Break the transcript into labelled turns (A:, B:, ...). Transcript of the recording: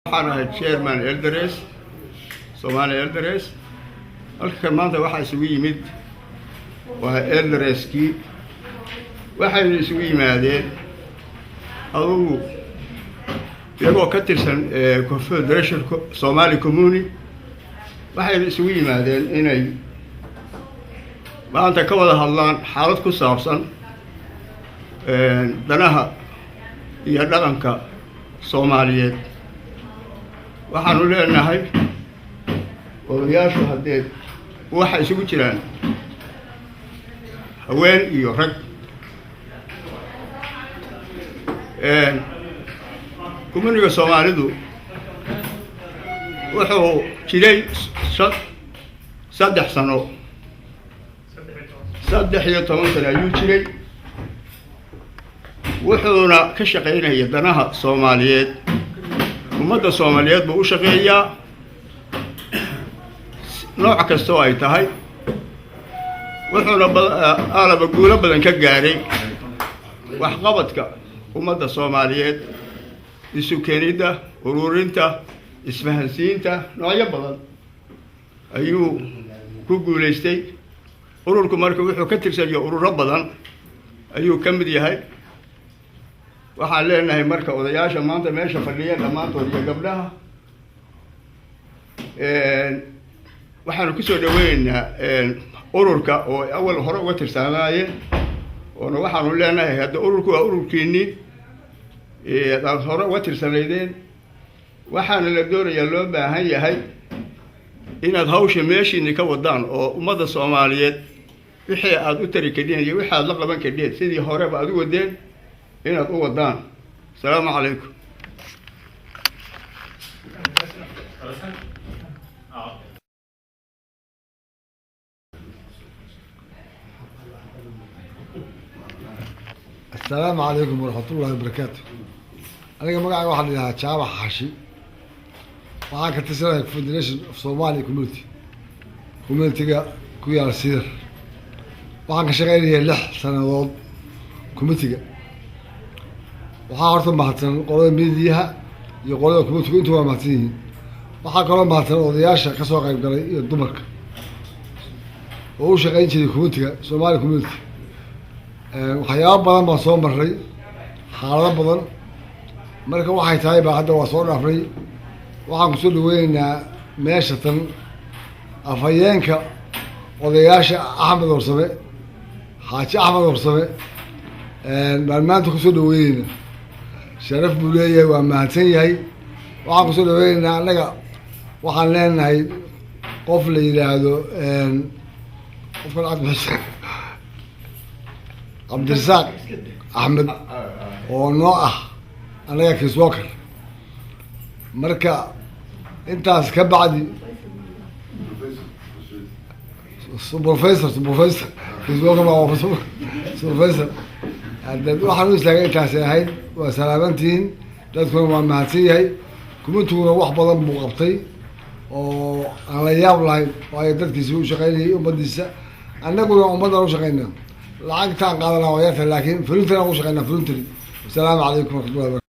A: أنا chairman Elders Somali Elders halka maanta waxa isugu yimid waa Elderski waxay isugu yimaadeen adugu iyagoo ka tirsan Confederation Somali Community waxay isugu yimaadeen inay maanta ka wada hadlaan xaalad ku saabsan danaha iyo dhaqanka Soomaaliyeed waxaanu leenahay odayaashu haddee waxa isugu jiraan haween iyo rag kumaniga Soomaalidu wuxuu jiray 3 sano 13 sano ayuu jiray wuxuuna ka shaqeynayay danaha Soomaaliyeed ummadda Soomaaliyeed buu u shaqeeyaa nooc kasta oo ay tahay wuxuuna aalaba guulo badan ka gaaray waxqabadka ummadda Soomaaliyeed isu keenida ururinta isfahansiinta noocyo badan ayuu ku guuleystay ururku marka wuxuu ka tirsan yahay ururo badan ayuu ka mid yahay waxaan leenahay marka odayaasha maanta meesha fadhiya dhamaantood iyo gabdhaha waxaanu ku soo dhaweynaynaa ururka oo awal hore uga tirsanaayeen oo waxaanu leenahay hadda ururku waa ururkiinii dad hore uga tirsanaydeen waxaana la doonayaa loo baahan yahay inaad hawsha meeshiina ka wadaan oo ummadda Soomaaliyeed wixii aad u tari kadeen iyo wixii aad la qaban kadeen sidii horeba aad u wadeen inaad u wadaan. Assalaamu calaykum.
B: السلام عليكم ورحمة الله وبركاته. أنا مقعد واحد لها شعب حاشي waxaan ka tirsanay Confederation of Somali Community ku yaal sir waxaan ka shaqeynayay 6 sanadood committee waxaa horta mahadsan qolada midiyaha iyo qolada committee intuu waa mahadsan yihiin waxaa kaloo mahadsan odayaasha ka soo qayb galay iyo dumarka oo u shaqeyn jiray committee Somali Community waxyaabo badan baan soo maray xaalado badan marka waxay tahay baa hadda waa soo dhaafay waxaan ku soo dhaweynaynaa meesha tan afhayeenka odayaasha Axmed Warsame Xaaji Axmed Warsame baan maanta ku soo dhaweynaynaa sharaf buu leeyahay waa mahadsan yahay waxaan ku soo dhaweynaynaa annaga waxaan leenahay qof la yiraahdo qofkan Cabdirasaaq Axmed oo noo ah annaga Chris Walker marka intaas ka bacdi professor Chris Walker waa professor hadda waxaan u istaagay intaas ahayd waa salaamantiin dadkuna waa mahadsan yahay kumintuna wax badan buu qabtay oo aan la yaab lahayn oo ay dadkiisa u shaqeynayay ummadiisa annaguna ummadda u shaqeynaa lacagtaan qaadanaa waa yarta laakiin voluntary aan u shaqeynaa voluntary. Assalaamu calaykum warahmatullahi wabarakatuh.